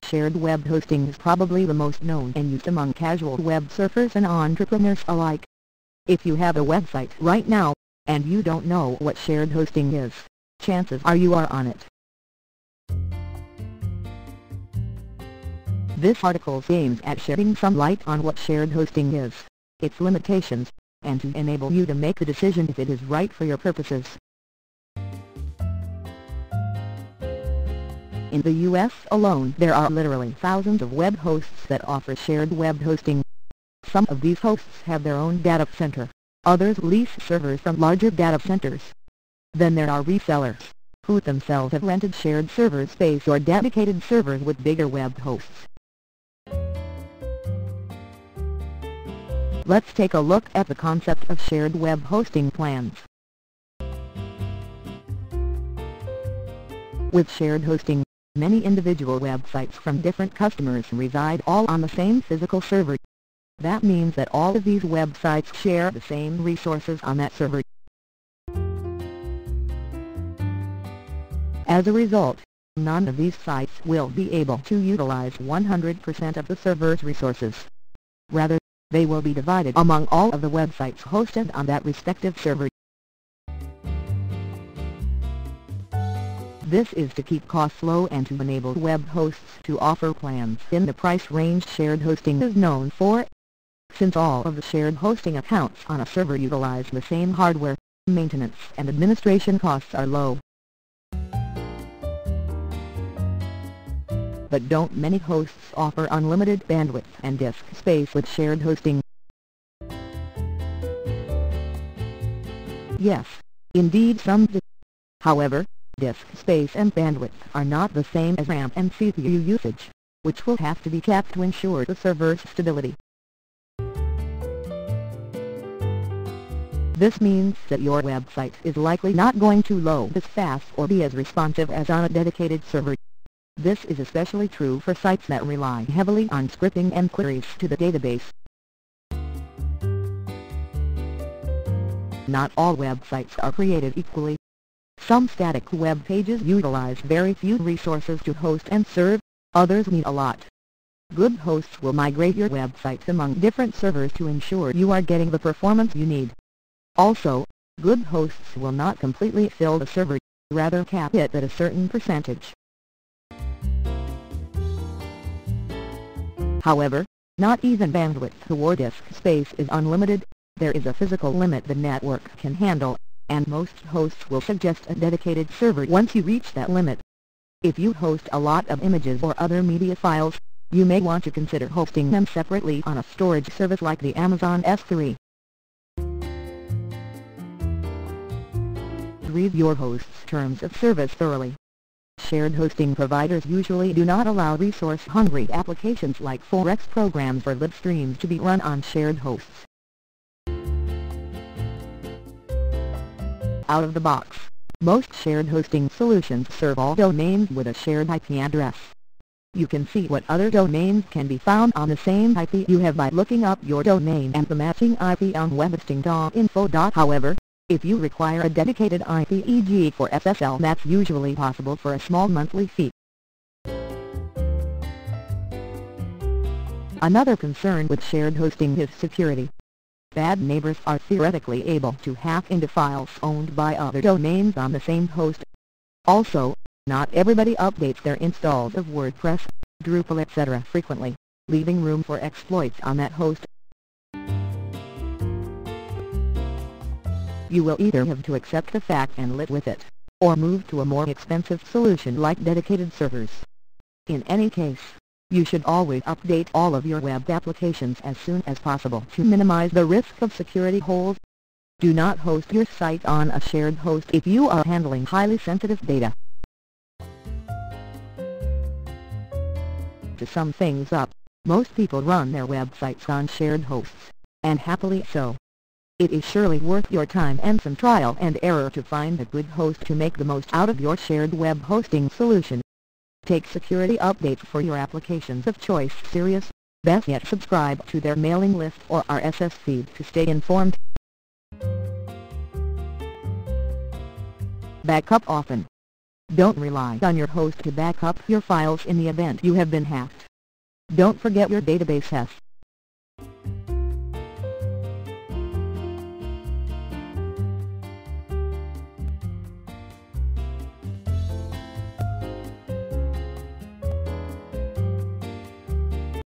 Shared web hosting is probably the most known and used among casual web surfers and entrepreneurs alike. If you have a website right now, and you don't know what shared hosting is, chances are you are on it. This article aims at shedding some light on what shared hosting is, its limitations, and to enable you to make the decision if it is right for your purposes. In the US alone, there are literally thousands of web hosts that offer shared web hosting. Some of these hosts have their own data center, others lease servers from larger data centers. Then there are resellers, who themselves have rented shared server space or dedicated servers with bigger web hosts. Let's take a look at the concept of shared web hosting plans. With shared hosting, many individual websites from different customers reside all on the same physical server. That means that all of these websites share the same resources on that server. As a result, none of these sites will be able to utilize 100% of the server's resources. Rather, they will be divided among all of the websites hosted on that respective server. This is to keep costs low and to enable web hosts to offer plans in the price range shared hosting is known for. Since all of the shared hosting accounts on a server utilize the same hardware, maintenance and administration costs are low. But don't many hosts offer unlimited bandwidth and disk space with shared hosting? Yes, indeed some do. However, disk space and bandwidth are not the same as RAM and CPU usage, which will have to be kept to ensure the server's stability. This means that your website is likely not going to load as fast or be as responsive as on a dedicated server. This is especially true for sites that rely heavily on scripting and queries to the database. Not all websites are created equally. Some static web pages utilize very few resources to host and serve, others need a lot. Good hosts will migrate your website among different servers to ensure you are getting the performance you need. Also, good hosts will not completely fill the server, rather cap it at a certain percentage. However, not even bandwidth or disk space is unlimited. There is a physical limit the network can handle, and most hosts will suggest a dedicated server once you reach that limit. If you host a lot of images or other media files, you may want to consider hosting them separately on a storage service like the Amazon S3. Read your host's terms of service thoroughly. Shared hosting providers usually do not allow resource-hungry applications like Forex programs or live streams to be run on shared hosts. Out of the box, most shared hosting solutions serve all domains with a shared IP address. You can see what other domains can be found on the same IP you have by looking up your domain and the matching IP on webhosting.info. However, if you require a dedicated IP, e.g. for SSL, that's usually possible for a small monthly fee. Another concern with shared hosting is security. Bad neighbors are theoretically able to hack into files owned by other domains on the same host. Also, not everybody updates their installs of WordPress, Drupal etc. frequently, leaving room for exploits on that host. You will either have to accept the fact and live with it, or move to a more expensive solution like dedicated servers. In any case, you should always update all of your web applications as soon as possible to minimize the risk of security holes. Do not host your site on a shared host if you are handling highly sensitive data. To sum things up, most people run their websites on shared hosts, and happily so. It is surely worth your time and some trial and error to find a good host to make the most out of your shared web hosting solution. Take security updates for your applications of choice serious. Best yet, subscribe to their mailing list or RSS feed to stay informed. Back up often. Don't rely on your host to back up your files in the event you have been hacked. Don't forget your database has